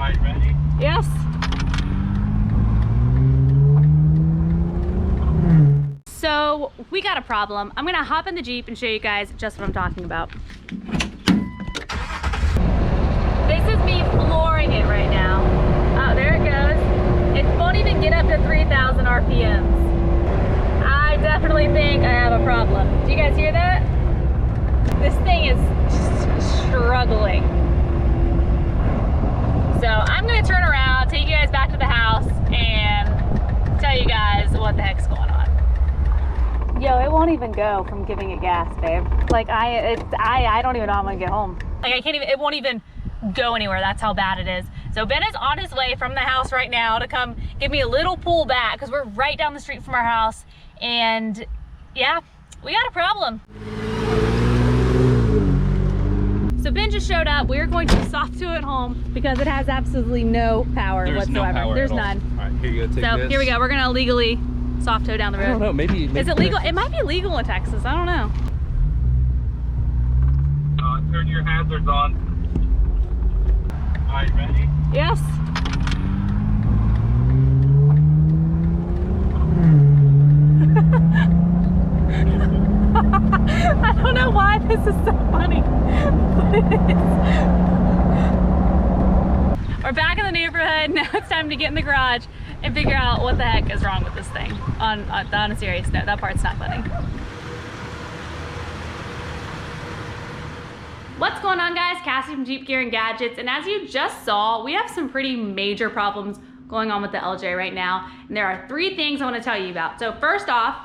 Alright, ready? Yes. So we got a problem. I'm gonna hop in the Jeep and show you guys just what I'm talking about. This is me flooring it right now. Oh, there it goes. It won't even get up to 3,000 RPMs. I definitely think I have a problem. Do you guys hear that? This thing is just struggling. So I'm gonna turn around, take you guys back to the house, and tell you guys what the heck's going on. Yo, it won't even go from giving it gas, babe. Like I don't even know how I'm gonna get home. Like I can't even, it won't even go anywhere. That's how bad it is. So Ben is on his way from the house right now to come give me a little pull back because we're right down the street from our house. And yeah, we got a problem. So Ben just showed up. We're going to soft tow it home because it has absolutely no power whatsoever. No power There's at all. none. All right, here you go. Take So this. Here we go. We're gonna legally soft tow down the road. I don't know. Maybe Is it legal? It might be legal in Texas. I don't know. Turn your hazards on. All right, ready? Yes. I don't know why this is so funny, but it is. We're back in the neighborhood. Now it's time to get in the garage and figure out what the heck is wrong with this thing. On a serious note, that part's not funny. What's going on, guys? Cassie from Jeep Gear and Gadgets, and as you just saw, we have some pretty major problems going on with the LJ right now, and there are 3 things I want to tell you about. So first off,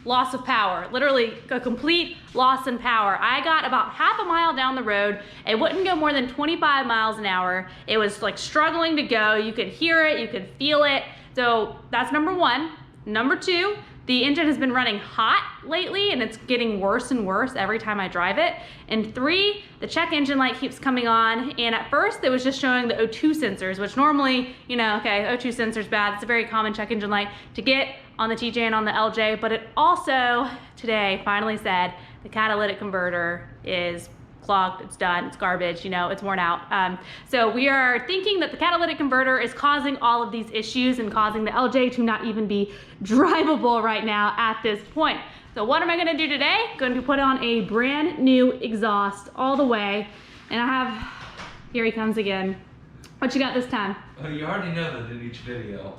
loss of power, literally a complete loss in power. I got about half a mile down the road. It wouldn't go more than 25 miles an hour. It was like struggling to go. You could hear it, you could feel it. So that's number 1. Number 2, the engine has been running hot lately and it's getting worse and worse every time I drive it. And 3, the check engine light keeps coming on. And at first it was just showing the O2 sensors, which normally, you know, okay, O2 sensor's bad. It's a very common check engine light to get on the TJ and on the LJ, but it also today finally said the catalytic converter is clogged, it's done, it's garbage, you know, it's worn out. So we are thinking that the catalytic converter is causing all of these issues and causing the LJ to not even be drivable right now at this point. So what am I gonna do today? Going to put on a brand new exhaust all the way. And I have, here he comes again. What you got this time? Well, you already know that in each video,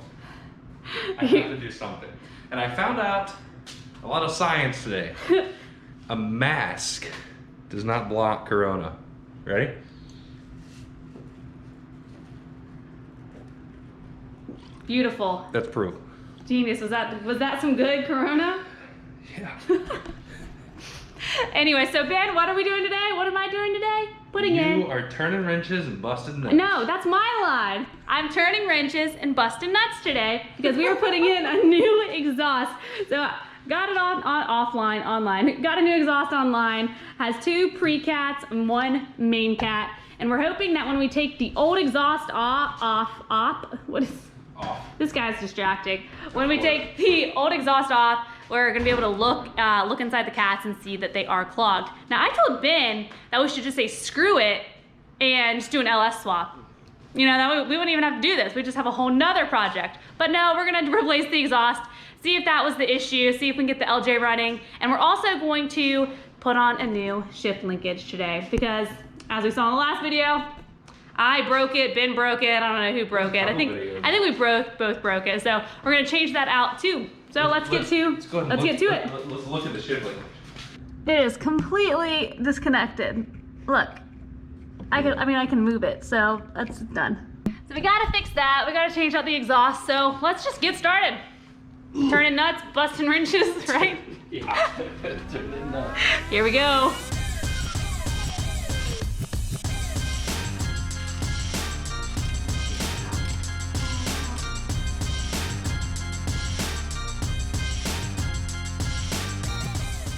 I have to do something. And I found out a lot of science today. A mask does not block corona. Ready? Beautiful. That's proof. Genius. Was that some good corona? Yeah. Anyway, so Ben, what are we doing today? What am I doing today? Putting in. You are turning wrenches and busting nuts. No, that's my line. I'm turning wrenches and busting nuts today because we are putting in a new exhaust. So got it online. Got a new exhaust online. Has 2 pre-cats and 1 main cat. And we're hoping that when we take the old exhaust off, this guy's distracting. When we take the old exhaust off, we're gonna be able to look inside the cats and see that they are clogged. Now I told Ben that we should just say screw it and just do an LS swap. You know, that way we wouldn't even have to do this. We just have a whole nother project. But no, we're gonna replace the exhaust, see if that was the issue, see if we can get the LJ running. And we're also going to put on a new shift linkage today because as we saw in the last video, I broke it, Ben broke it, I don't know who broke it. I think we both broke it. So we're gonna change that out too. So let's get to it. Let's look at the shift linkage. It is completely disconnected. Look, I can move it, so that's done. So we gotta fix that. We gotta change out the exhaust. So let's just get started. Turning nuts, busting wrenches, right? Yeah, turning nuts. Here we go.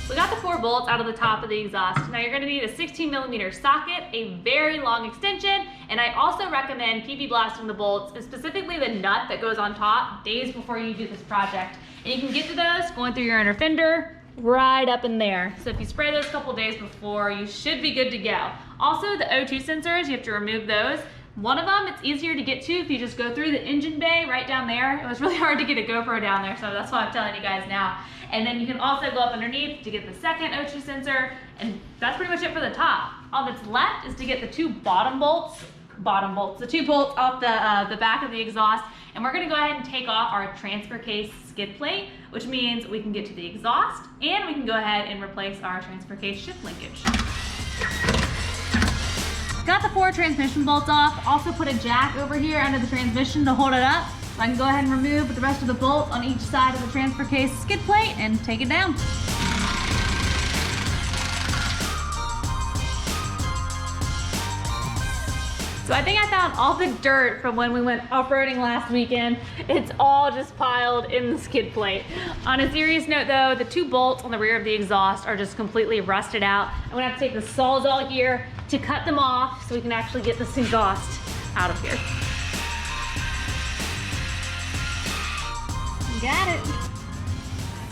We got the 4 bolts out of the top of the exhaust. Now you're gonna need a 16mm socket, a very long extension, and I also recommend PP blasting the bolts, and specifically the nut that goes on top, days before you do this project. And you can get to those going through your inner fender, right up in there. So if you spray those a couple days before, you should be good to go. Also, the O2 sensors, you have to remove those. One of them, it's easier to get to if you just go through the engine bay right down there. It was really hard to get a GoPro down there, so that's why I'm telling you guys now. And then you can also go up underneath to get the second O2 sensor, and that's pretty much it for the top. All that's left is to get the two the two bolts off the back of the exhaust, and we're gonna go ahead and take off our transfer case skid plate, which means we can get to the exhaust, and we can go ahead and replace our transfer case shift linkage. Got the 4 transmission bolts off. Also put a jack over here under the transmission to hold it up. So I can go ahead and remove the rest of the bolts on each side of the transfer case skid plate and take it down. So I think I found all the dirt from when we went off-roading last weekend. It's all just piled in the skid plate. On a serious note though, the 2 bolts on the rear of the exhaust are just completely rusted out. I'm gonna have to take the Sawzall here to cut them off so we can actually get this exhaust out of here. Got it.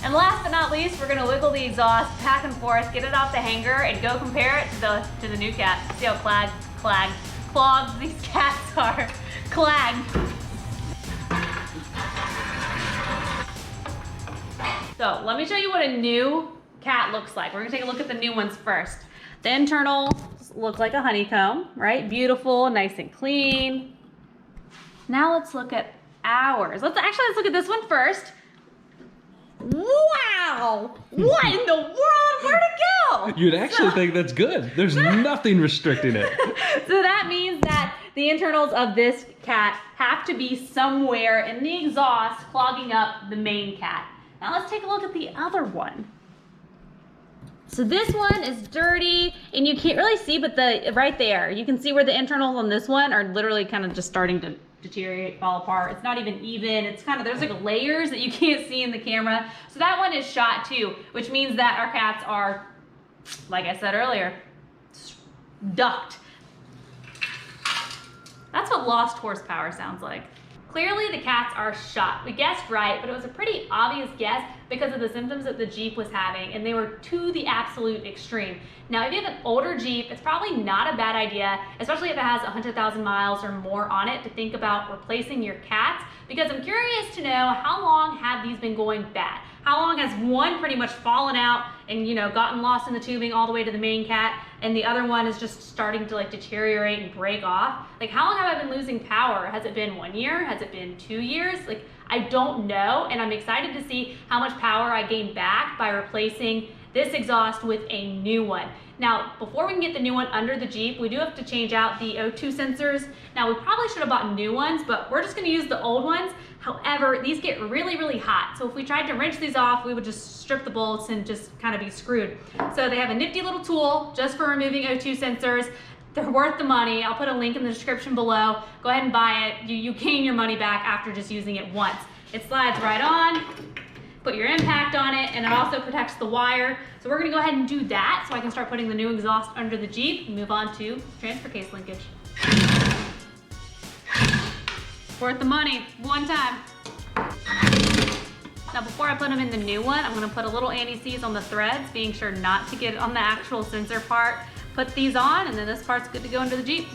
And last but not least, we're gonna wiggle the exhaust back and forth, get it off the hanger, and go compare it to the new cat. See how clogged these cats are. Clogged. So let me show you what a new cat looks like. We're gonna take a look at the new ones first. The internals look like a honeycomb, right? Beautiful, nice and clean. Now let's look at ours. Let's look at this one first. Wow! What in the world? Where'd it go? You'd actually think that's good. There's nothing restricting it. So that means that the internals of this cat have to be somewhere in the exhaust clogging up the main cat. Now let's take a look at the other one. So this one is dirty, and you can't really see, but right there, you can see where the internals on this one are literally kind of just starting to deteriorate, fall apart. It's not even. It's kind of, there's like layers that you can't see in the camera. So that one is shot too, which means that our cats are, like I said earlier, ducked. That's what lost horsepower sounds like. Clearly the cats are shot. We guessed right, but it was a pretty obvious guess because of the symptoms that the Jeep was having, and they were to the absolute extreme. Now, if you have an older Jeep, it's probably not a bad idea, especially if it has 100,000 miles or more on it, to think about replacing your cats, because I'm curious to know how long have these been going bad? How long has one pretty much fallen out and, you know, gotten lost in the tubing all the way to the main cat, and the other one is just starting to like deteriorate and break off? Like, how long have I been losing power? Has it been 1 year? Has it been 2 years? Like, I don't know, and I'm excited to see how much power I gain back by replacing this exhaust with a new one. Now, before we can get the new one under the Jeep, we do have to change out the O2 sensors. Now, we probably should have bought new ones, but we're just gonna use the old ones. However, these get really, really hot. So if we tried to wrench these off, we would just strip the bolts and just kind of be screwed. So they have a nifty little tool just for removing O2 sensors. They're worth the money. I'll put a link in the description below. Go ahead and buy it. You gain your money back after just using it once. It slides right on. Put your impact on it, and it also protects the wire. So we're gonna go ahead and do that so I can start putting the new exhaust under the Jeep and move on to transfer case linkage. Worth the money, one time. Now before I put them in the new one, I'm gonna put a little anti-seize on the threads, being sure not to get on the actual sensor part. Put these on, and then this part's good to go into the Jeep.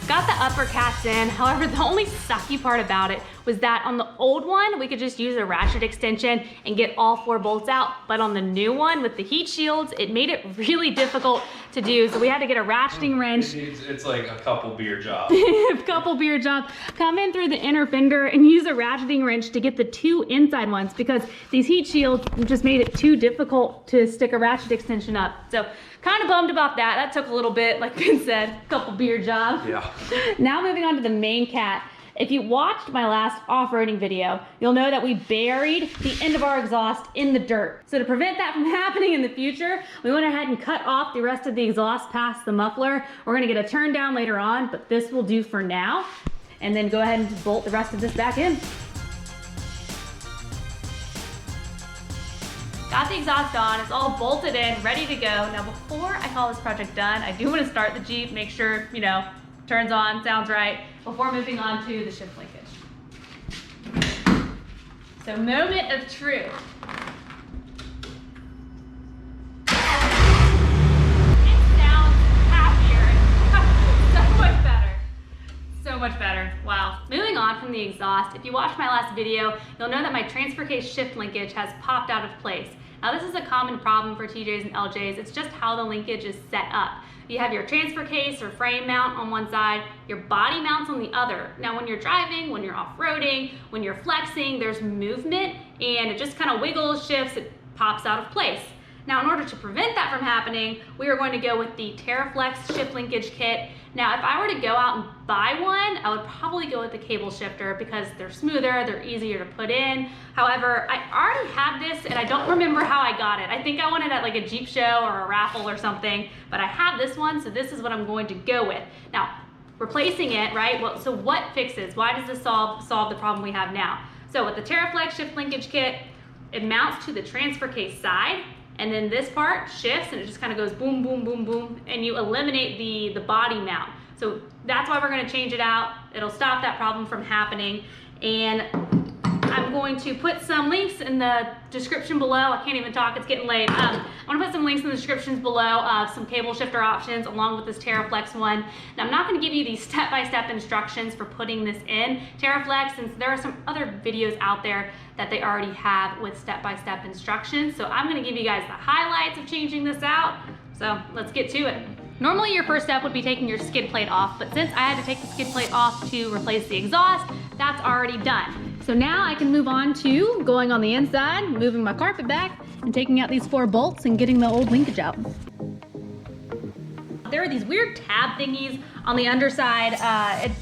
Got the upper cats in. However, the only sucky part about it was that on the old one, we could just use a ratchet extension and get all 4 bolts out. But on the new one with the heat shields, it made it really difficult to do. So we had to get a ratcheting wrench. It's like a couple beer job. A couple beer job. Come in through the inner fender and use a ratcheting wrench to get the 2 inside ones, because these heat shields just made it too difficult to stick a ratchet extension up. So kind of bummed about that. That took a little bit, like Ben said, a couple beer job. Yeah. Now moving on to the main cat. If you watched my last off-roading video, you'll know that we buried the end of our exhaust in the dirt. So to prevent that from happening in the future, we went ahead and cut off the rest of the exhaust past the muffler. We're gonna get a turn down later on, but this will do for now. And then go ahead and bolt the rest of this back in. Got the exhaust on, it's all bolted in, ready to go. Now before I call this project done, I do want to start the Jeep, make sure, you know, turns on, sounds right, before moving on to the shift linkage. So moment of truth. from the exhaust. If you watched my last video, you'll know that my transfer case shift linkage has popped out of place. Now this is a common problem for TJs and LJs. It's just how the linkage is set up. You have your transfer case or frame mount on one side, your body mounts on the other. Now when you're driving, when you're off-roading, when you're flexing, there's movement and it just kind of wiggles, shifts, it pops out of place. Now in order to prevent that from happening, we are going to go with the TerraFlex shift linkage kit. Now if I were to go out and buy one, I would probably go with the cable shifter because they're smoother, they're easier to put in. However, I already had this and I don't remember how I got it. I think I won it at like a Jeep show or a raffle or something, but I have this one, so this is what I'm going to go with. Now, replacing it, right? Well, so what fixes? Why does this solve the problem we have now? So with the TerraFlex shift linkage kit, it mounts to the transfer case side, and then this part shifts and it just kind of goes boom, boom, boom, boom, and you eliminate the body mount. So that's why we're going to change it out. It'll stop that problem from happening. And I'm going to put some links in the description below. I can't even talk, it's getting late. I'm gonna put some links in the descriptions below of some cable shifter options along with this TerraFlex one. Now I'm not gonna give you these step-by-step instructions for putting this in TerraFlex, since there are some other videos out there that they already have with step-by-step instructions. So I'm gonna give you guys the highlights of changing this out. So let's get to it. Normally your first step would be taking your skid plate off, but since I had to take the skid plate off to replace the exhaust, that's already done. So now I can move on to going on the inside, moving my carpet back, and taking out these 4 bolts and getting the old linkage out. There are these weird tab thingies on the underside.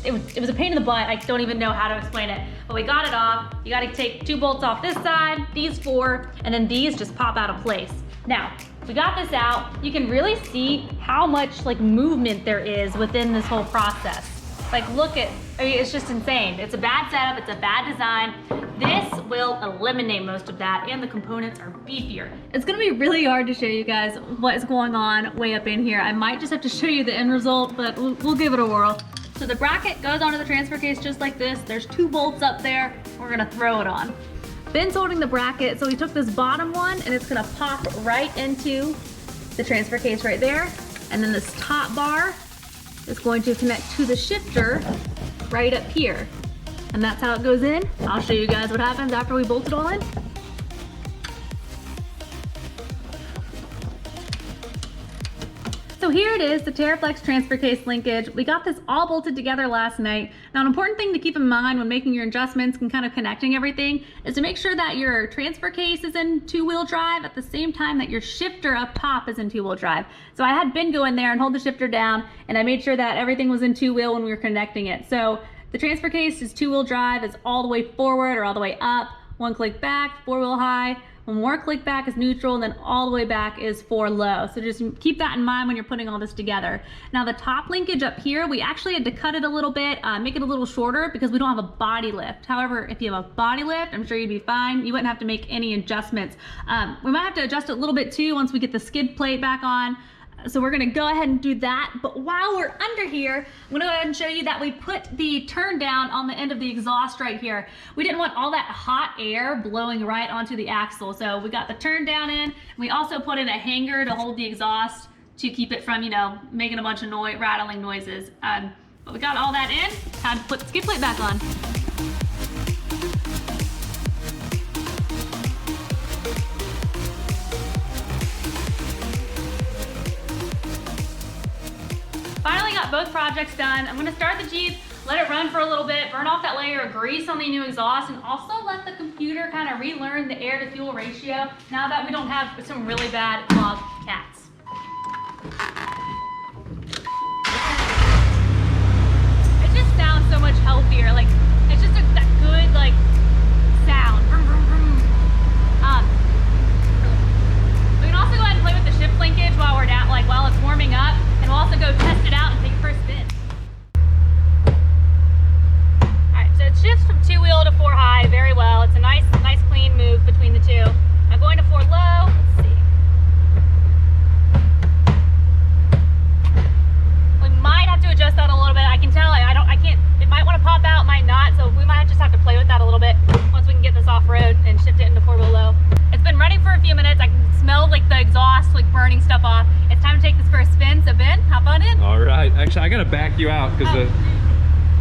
It was a pain in the butt. I don't even know how to explain it, but we got it off. You gotta take 2 bolts off this side, these 4, and then these just pop out of place. Now, we got this out. You can really see how much like movement there is within this whole process. Like look at, I mean, it's just insane. It's a bad setup, it's a bad design. This will eliminate most of that, and the components are beefier. It's gonna be really hard to show you guys what is going on way up in here. I might just have to show you the end result, but we'll give it a whirl. So the bracket goes onto the transfer case just like this. There's 2 bolts up there. We're gonna throw it on. Ben's holding the bracket, so we took this bottom one and it's gonna pop right into the transfer case right there. And then this top bar is going to connect to the shifter right up here. And that's how it goes in. I'll show you guys what happens after we bolt it all in. So here it is, the TerraFlex transfer case linkage. We got this all bolted together last night. Now an important thing to keep in mind when making your adjustments and kind of connecting everything is to make sure that your transfer case is in 2-wheel drive at the same time that your shifter up top is in 2-wheel drive. So I had Ben go in there and hold the shifter down, and I made sure that everything was in 2-wheel when we were connecting it. So the transfer case is 2-wheel drive, it's all the way forward or all the way up, 1 click back, 4-wheel high. 1 more click back is neutral, and then all the way back is 4 low. So just keep that in mind when you're putting all this together. Now the top linkage up here, we actually had to cut it a little bit, make it a little shorter because we don't have a body lift. However, if you have a body lift, I'm sure you'd be fine. You wouldn't have to make any adjustments. We might have to adjust it a little bit too once we get the skid plate back on. So we're gonna go ahead and do that. But while we're under here, I'm gonna go ahead and show you that we put the turn down on the end of the exhaust right here. We didn't want all that hot air blowing right onto the axle. So we got the turn down in. We also put in a hanger to hold the exhaust to keep it from, you know, making a bunch of rattling noises. But we got all that in, had to put the skid plate back on. Finally got both projects done. I'm gonna start the Jeep, let it run for a little bit, burn off that layer of grease on the new exhaust, and also let the computer kind of relearn the air to fuel ratio now that we don't have some really bad clogged cats. It just sounds so much healthier. Like, it's just that good, like, sound. Vroom, vroom, vroom. We can also go ahead and play with the shift linkage while we're down, like while it's warming up. We'll also go test it out and take first spin. Alright, so it shifts from 2-wheel to 4 high very well. It's a nice clean move between the two. I'm going to 4 low. Let's see. We might have to adjust that a little bit. I can tell I can't, it might want to pop out, might not, so we might just have to play with that a little bit once we can get this off-road and shift it into 4-wheel low. It's been running for a few minutes. I can smell like the exhaust like burning stuff off. It's time to take this for a spin. So Ben, hop on in. All right. Actually, I gotta back you out because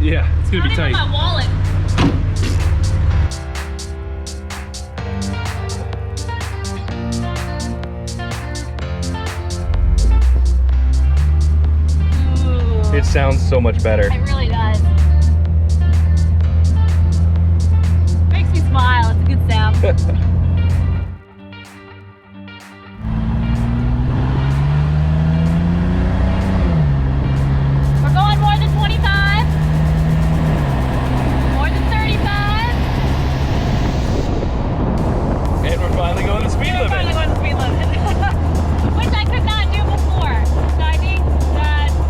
Yeah, it's gonna be Not even tight. my wallet. Ooh, It sounds so much better. it really does. Makes me smile. It's a good sound. We're going more than 25. More than 35. And we're finally going the speed limit. Finally going the speed limit. Which I could not do before. So I think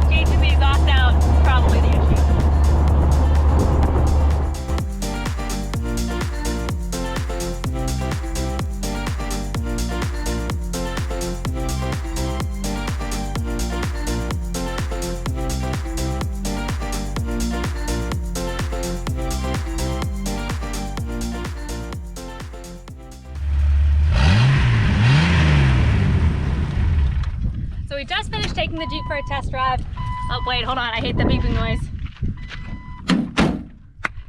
changing the exhaust out is probably the issue. So we just finished taking the Jeep for a test drive. Oh wait, hold on, I hate the beeping noise.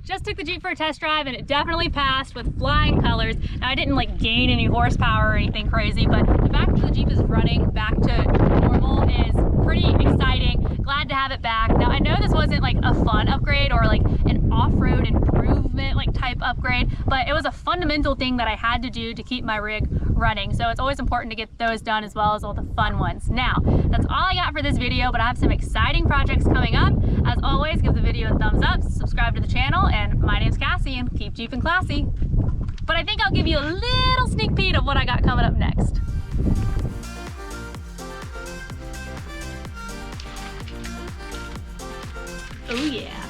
Just took the Jeep for a test drive and it definitely passed with flying colors. Now I didn't like gain any horsepower or anything crazy, but the fact that the Jeep is running back to normal is pretty exciting. Glad to have it back. Now I know this wasn't like a fun upgrade or like an off-road improvement like type upgrade, but it was a fundamental thing that I had to do to keep my rig running. So it's always important to get those done as well as all the fun ones. Now, that's all I got for this video, but I have some exciting projects coming up. As always, give the video a thumbs up, subscribe to the channel, and my name's Cassie, and keep Jeeping classy. But I think I'll give you a little sneak peek of what I got coming up next. Oh yeah.